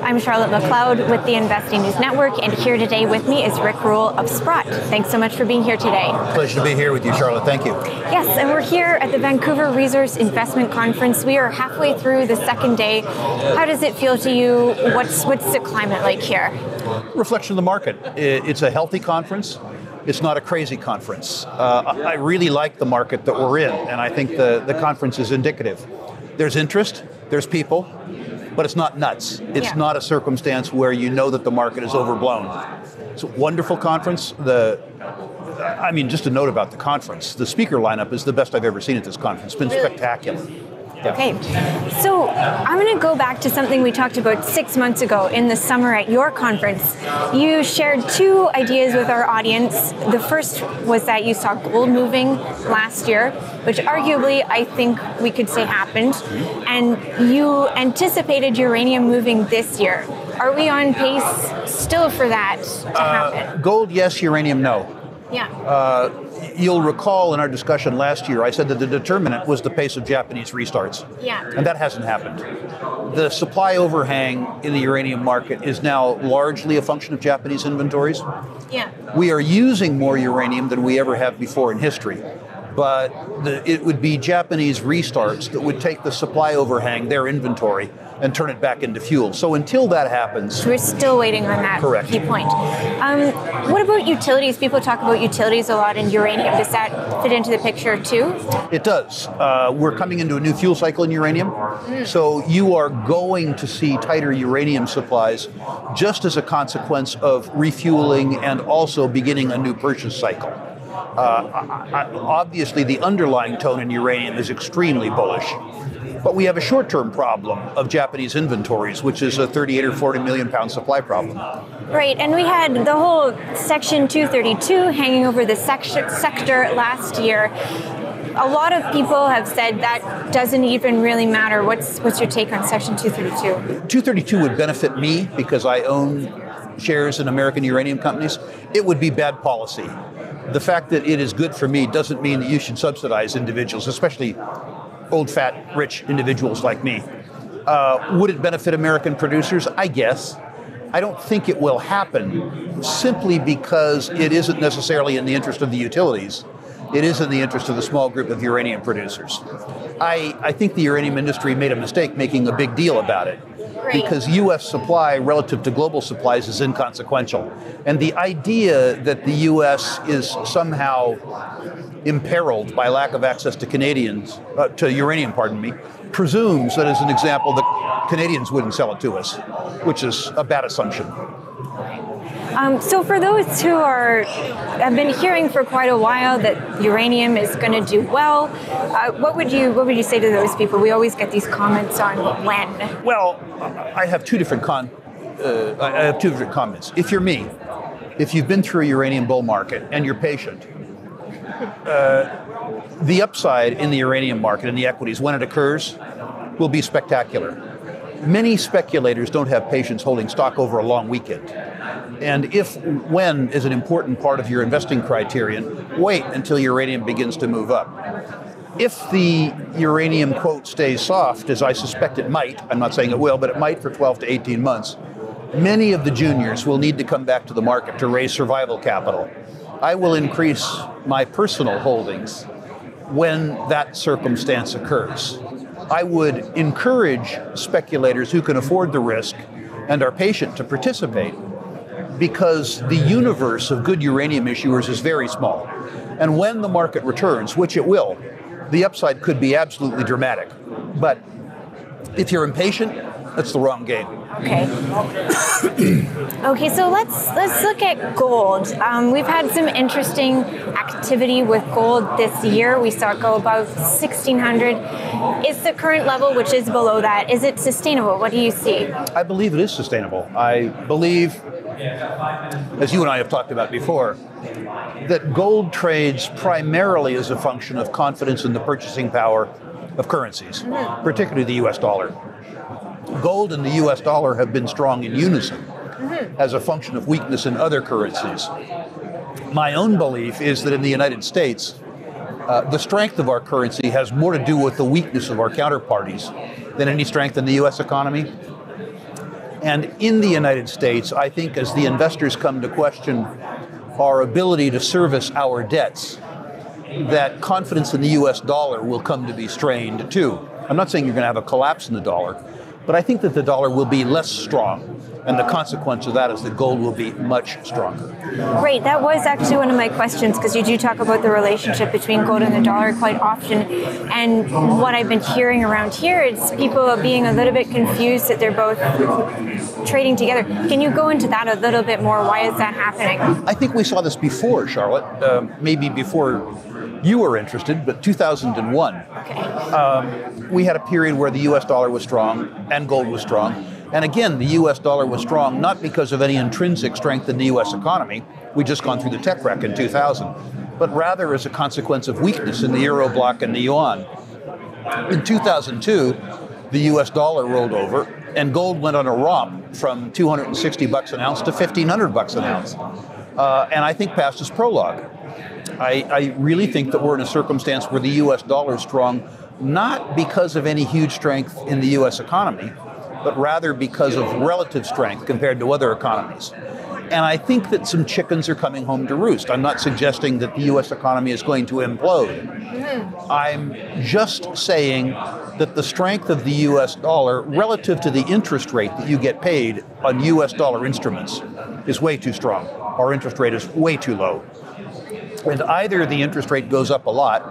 I'm Charlotte McLeod with the Investing News Network, and here today with me is Rick Rule of Sprott. Thanks so much for being here today. Pleasure to be here with you, Charlotte. Thank you. Yes, and we're here at the Vancouver Resource Investment Conference. We are halfway through the second day. How does it feel to you? What's the climate like here? Reflection of the market. It's a healthy conference. It's not a crazy conference. I really like the market that we're in, and I think the conference is indicative. There's interest, there's people, but it's not nuts. It's not a circumstance where you know that the market is overblown. It's a wonderful conference. Just a note about the conference. The speaker lineup is the best I've ever seen at this conference. It's been spectacular. Yeah. Okay, so I'm going to go back to something we talked about 6 months ago in the summer at your conference. You shared two ideas with our audience. The first was that you saw gold moving last year, which arguably I think we could say happened, and you anticipated uranium moving this year. Are we on pace still for that to happen? Gold, yes. Uranium, no. Yeah. You'll recall in our discussion last year, I said that the determinant was the pace of Japanese restarts. Yeah. And that hasn't happened. The supply overhang in the uranium market is now largely a function of Japanese inventories. Yeah. We are using more uranium than we ever have before in history. But it would be Japanese restarts that would take the supply overhang, their inventory, and turn it back into fuel. So until that happens... We're still waiting on that correct. Key point. What about utilities? People talk about utilities a lot in uranium. Does that fit into the picture too? It does. We're coming into a new fuel cycle in uranium. So you are going to see tighter uranium supplies just as a consequence of refueling and also beginning a new purchase cycle. Obviously, the underlying tone in uranium is extremely bullish. But we have a short-term problem of Japanese inventories, which is a 38 or 40 million pound supply problem. Right, and we had the whole Section 232 hanging over the sector last year. A lot of people have said that doesn't even really matter. What's your take on Section 232? 232 would benefit me because I own shares in American uranium companies. It would be bad policy. The fact that it is good for me doesn't mean that you should subsidize individuals, especially old, fat, rich individuals like me. Would it benefit American producers? I guess. I don't think it will happen simply because it isn't necessarily in the interest of the utilities. It is in the interest of the small group of uranium producers. I think the uranium industry made a mistake making a big deal about it. Right. Because U.S. supply relative to global supplies is inconsequential. And the idea that the U.S. is somehow imperiled by lack of access to uranium, presumes that, as an example, the Canadians wouldn't sell it to us, which is a bad assumption. So for those who have been hearing for quite a while that uranium is going to do well, what would you say to those people? We always get these comments on when. Well, I have two different comments. If you're me, if you've been through a uranium bull market and you're patient, the upside in the uranium market and the equities when it occurs will be spectacular. Many speculators don't have patience holding stock over a long weekend. And when is an important part of your investing criterion, wait until uranium begins to move up. If the uranium quote stays soft, as I suspect it might, I'm not saying it will, but it might for 12 to 18 months, many of the juniors will need to come back to the market to raise survival capital. I will increase my personal holdings when that circumstance occurs. I would encourage speculators who can afford the risk and are patient to participate, because the universe of good uranium issuers is very small. And when the market returns, which it will, the upside could be absolutely dramatic. But if you're impatient, that's the wrong game. Okay. Okay, so let's look at gold. We've had some interesting activity with gold this year. We saw it go above 1,600. Is the current level, which is below that, is it sustainable? What do you see? I believe it is sustainable. I believe, as you and I have talked about before, that gold trades primarily as a function of confidence in the purchasing power of currencies, particularly the US dollar. Gold and the US dollar have been strong in unison as a function of weakness in other currencies. My own belief is that in the United States, the strength of our currency has more to do with the weakness of our counterparties than any strength in the US economy. And in the United States, I think as the investors come to question our ability to service our debts, that confidence in the US dollar will come to be strained too. I'm not saying you're going to have a collapse in the dollar, but I think that the dollar will be less strong. And the consequence of that is that gold will be much stronger. Great. That was actually one of my questions, because you do talk about the relationship between gold and the dollar quite often. And what I've been hearing around here is people being a little bit confused that they're both trading together. Can you go into that a little bit more? Why is that happening? I think we saw this before, Charlotte, maybe before you were interested, but 2001. Okay. We had a period where the US dollar was strong and gold was strong. And again, the US dollar was strong not because of any intrinsic strength in the US economy. We'd just gone through the tech wreck in 2000, but rather as a consequence of weakness in the euro bloc and the yuan. In 2002, the US dollar rolled over and gold went on a romp from $260 an ounce to $1,500 an ounce. And I think past its prologue. I really think that we're in a circumstance where the US dollar is strong, not because of any huge strength in the US economy, but rather because of relative strength compared to other economies. And I think that some chickens are coming home to roost. I'm not suggesting that the US economy is going to implode. I'm just saying that the strength of the US dollar relative to the interest rate that you get paid on US dollar instruments is way too strong. Our interest rate is way too low. And either the interest rate goes up a lot,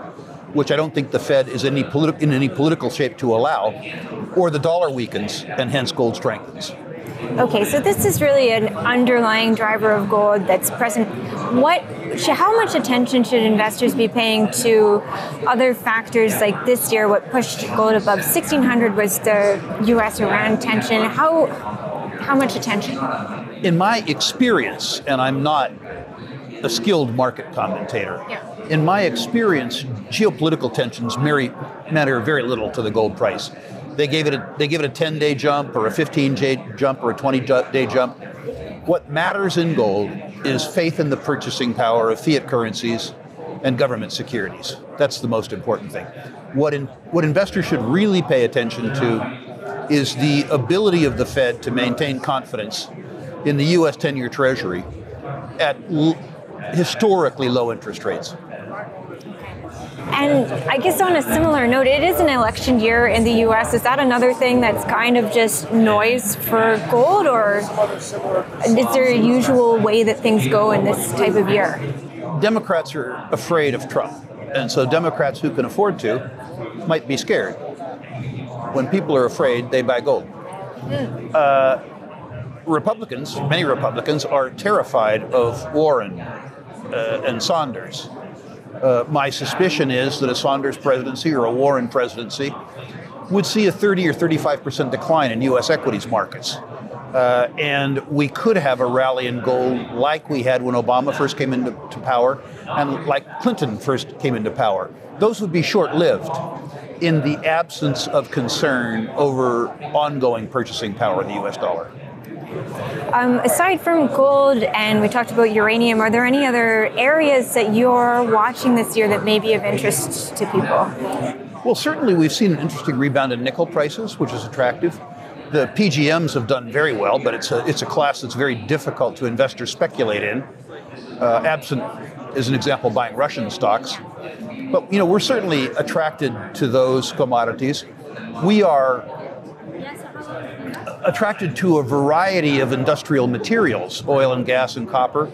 which I don't think the Fed is in any political shape to allow, or the dollar weakens and hence gold strengthens. Okay, so this is really an underlying driver of gold that's present. How much attention should investors be paying to other factors like this year? What pushed gold above 1,600 was the U.S.-Iran tension. How much attention? In my experience, and I'm not a skilled market commentator, in my experience, geopolitical tensions matter very little to the gold price. They give it a 10-day jump or a 15-day jump or a 20-day jump. What matters in gold is faith in the purchasing power of fiat currencies and government securities. That's the most important thing. What investors should really pay attention to is the ability of the Fed to maintain confidence in the U.S. 10-year Treasury at historically low interest rates. And I guess on a similar note, it is an election year in the U.S. Is that another thing that's kind of just noise for gold, or is there a usual way that things go in this type of year? Democrats are afraid of Trump, and so Democrats who can afford to might be scared. When people are afraid, they buy gold. Many Republicans are terrified of Warren and Sanders. My suspicion is that a Sanders presidency or a Warren presidency would see a 30 or 35% decline in U.S. equities markets. And we could have a rally in gold like we had when Obama first came into power and like Clinton first came into power. Those would be short-lived in the absence of concern over ongoing purchasing power in the U.S. dollar. Aside from gold, and we talked about uranium, are there any other areas that you're watching this year that may be of interest to people? Well, certainly we've seen an interesting rebound in nickel prices, which is attractive. The PGMs have done very well, but it's a class that's very difficult to investors speculate in. Absent, as an example, buying Russian stocks. But we're certainly attracted to those commodities. We are attracted to a variety of industrial materials, oil and gas and copper,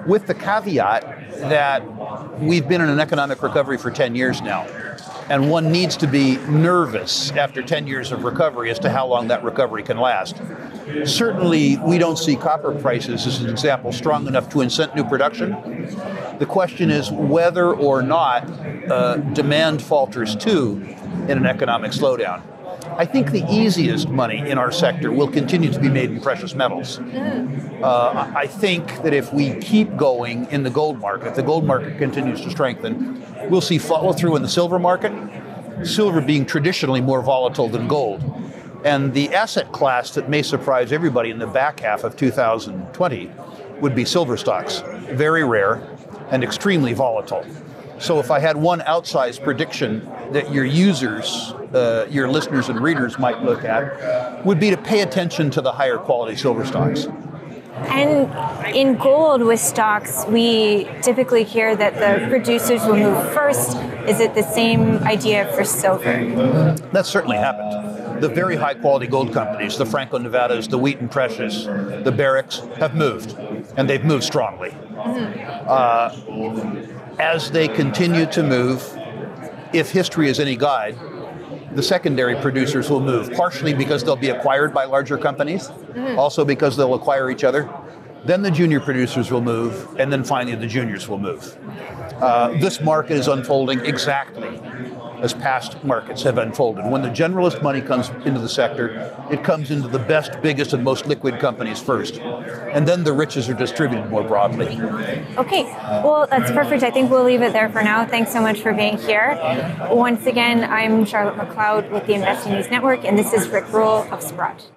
with the caveat that we've been in an economic recovery for 10 years now. And one needs to be nervous after 10 years of recovery as to how long that recovery can last. Certainly, we don't see copper prices, as an example, strong enough to incent new production. The question is whether or not demand falters too in an economic slowdown. I think the easiest money in our sector will continue to be made in precious metals. I think that if we keep going in the gold market, the gold market continues to strengthen, we'll see follow through in the silver market, silver being traditionally more volatile than gold. And the asset class that may surprise everybody in the back half of 2020 would be silver stocks, very rare and extremely volatile. So if I had one outsized prediction that your users, your listeners and readers might look at, would be to pay attention to the higher quality silver stocks. And in gold with stocks, we typically hear that the producers will move first. Is it the same idea for silver? That's certainly happened. The very high quality gold companies, the Franco-Nevadas, the Wheaton Precious, the Barricks, have moved, and they've moved strongly. As they continue to move, if history is any guide, the secondary producers will move, partially because they'll be acquired by larger companies, also because they'll acquire each other. Then the junior producers will move, and then finally the juniors will move. This market is unfolding exactly as past markets have unfolded. When the generalist money comes into the sector, it comes into the best, biggest, and most liquid companies first. And then the riches are distributed more broadly. Okay, well, that's perfect. I think we'll leave it there for now. Thanks so much for being here. Once again, I'm Charlotte McLeod with the Investing News Network, and this is Rick Rule of Sprott.